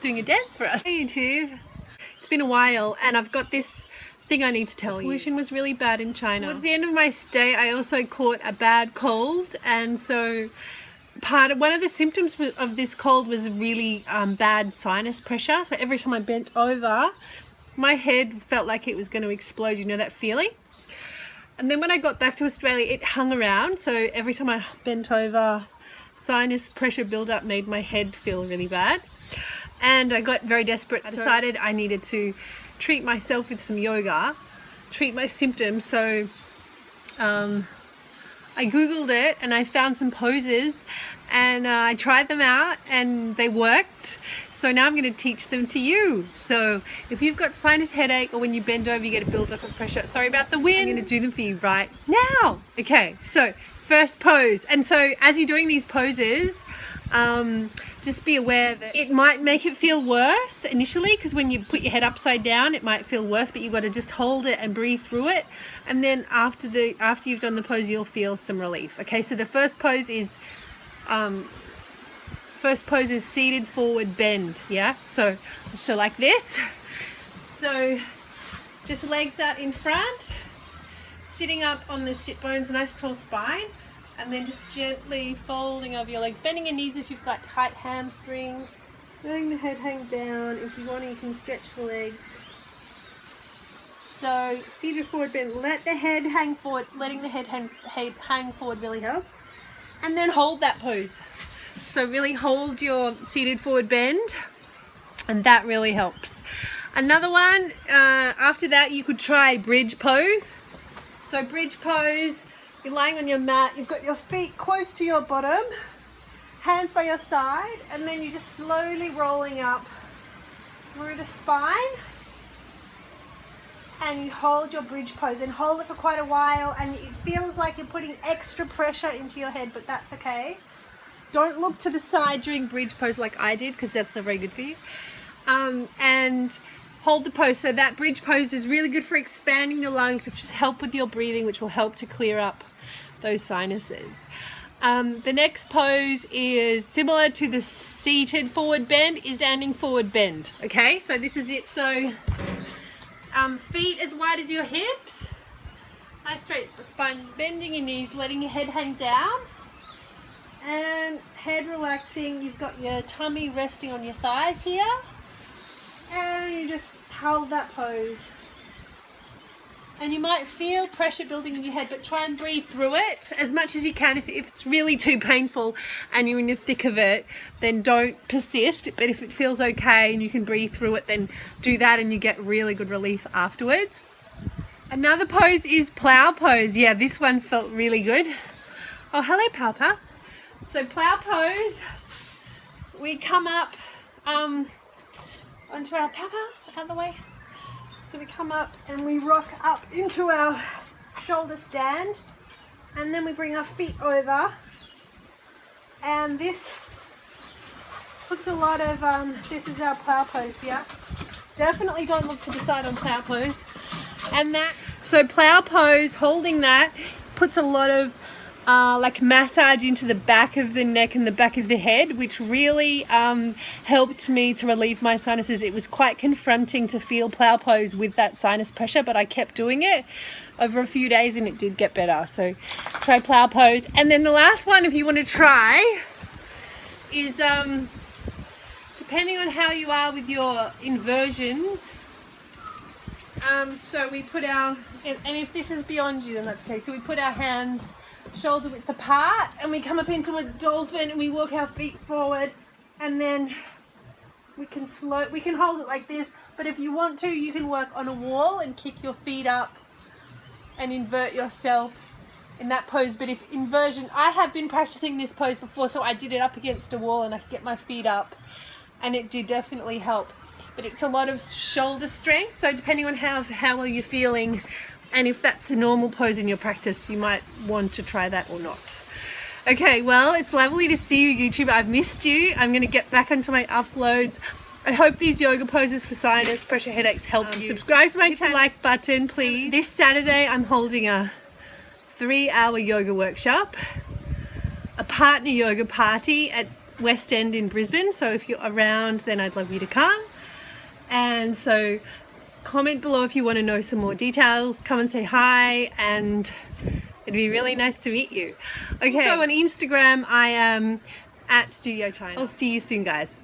doing a dance for us. Hey YouTube, it's been a while and I've got this thing I need to tell you. Pollution was really bad in China. Towards the end of my stay I also caught a bad cold, and so one of the symptoms of this cold was really bad sinus pressure. So every time I bent over, my head felt like it was going to explode, you know that feeling? And then when I got back to Australia, it hung around. So every time I bent over, sinus pressure build-up made my head feel really bad. And I got very desperate. I decided I needed to treat myself with some yoga, treat my symptoms. So I Googled it and I found some poses and I tried them out and they worked. So now I'm going to teach them to you. So if you've got sinus headache or when you bend over you get a build-up of pressure, sorry about the wind, I'm going to do them for you right now. Okay, so first pose. And so as you're doing these poses, just be aware that it might make it feel worse initially, because when you put your head upside down it might feel worse, but you've got to just hold it and breathe through it, and then after you've done the pose you'll feel some relief. Okay, so the first pose is seated forward bend. Yeah, so like this. So just legs out in front, sitting up on the sit bones, nice tall spine, and then just gently folding over your legs, bending your knees if you've got tight hamstrings, letting the head hang down. If you want to, you can stretch the legs. So seated forward bend, let the head hang forward. Letting the head hang forward really helps. And then hold that pose. So really hold your seated forward bend, and that really helps. Another one, after that you could try bridge pose. So bridge pose, you're lying on your mat, you've got your feet close to your bottom, hands by your side, and then you're just slowly rolling up through the spine, and you hold your bridge pose and hold it for quite a while, and it feels like you're putting extra pressure into your head, but that's okay. Don't look to the side during bridge pose like I did, because that's not very good for you. And hold the pose. So that bridge pose is really good for expanding the lungs, which will help with your breathing, which will help to clear up those sinuses. The next pose is similar to the seated forward bend, is standing forward bend. Okay, so this is it. So feet as wide as your hips, nice straight spine, bending your knees, letting your head hang down, and head relaxing. You've got your tummy resting on your thighs here, and you just hold that pose. And you might feel pressure building in your head, but try and breathe through it as much as you can. If it's really too painful and you're in the thick of it, then don't persist. But if it feels okay and you can breathe through it, then do that and you get really good relief afterwards. Another pose is plow pose. Yeah, this one felt really good. Oh, hello, Papa. So plow pose, we come up onto our Papa, other way. So we come up and we rock up into our shoulder stand, and then we bring our feet over, and this puts a lot of, this is our plow pose, yeah? Definitely don't look to the side on plow pose. And so plow pose, holding that, puts a lot of like massage into the back of the neck and the back of the head, which really helped me to relieve my sinuses. It was quite confronting to feel plow pose with that sinus pressure, but I kept doing it over a few days and it did get better. So try plow pose. And then the last one, if you want to try, is depending on how you are with your inversions, so we put our, and if this is beyond you then that's okay, so we put our hands shoulder width apart and we come up into a dolphin and we walk our feet forward, and then we can hold it like this, but if you want to you can work on a wall and kick your feet up and invert yourself in that pose. But if inversion, I have been practicing this pose before, so I did it up against a wall and I could get my feet up and it did definitely help, but it's a lot of shoulder strength, so depending on how well you're feeling and if that's a normal pose in your practice, you might want to try that or not. Okay, well, it's lovely to see you, YouTube. I've missed you. I'm going to get back onto my uploads. I hope these yoga poses for sinus pressure headaches help you. Subscribe to my channel, like button, please. This Saturday, I'm holding a 3-hour yoga workshop, a partner yoga party at West End in Brisbane, so if you're around then I'd love you to come. And so comment below if you want to know some more details, come and say hi, and it'd be really nice to meet you. Okay, so on Instagram I am at Studio China. I'll see you soon, guys.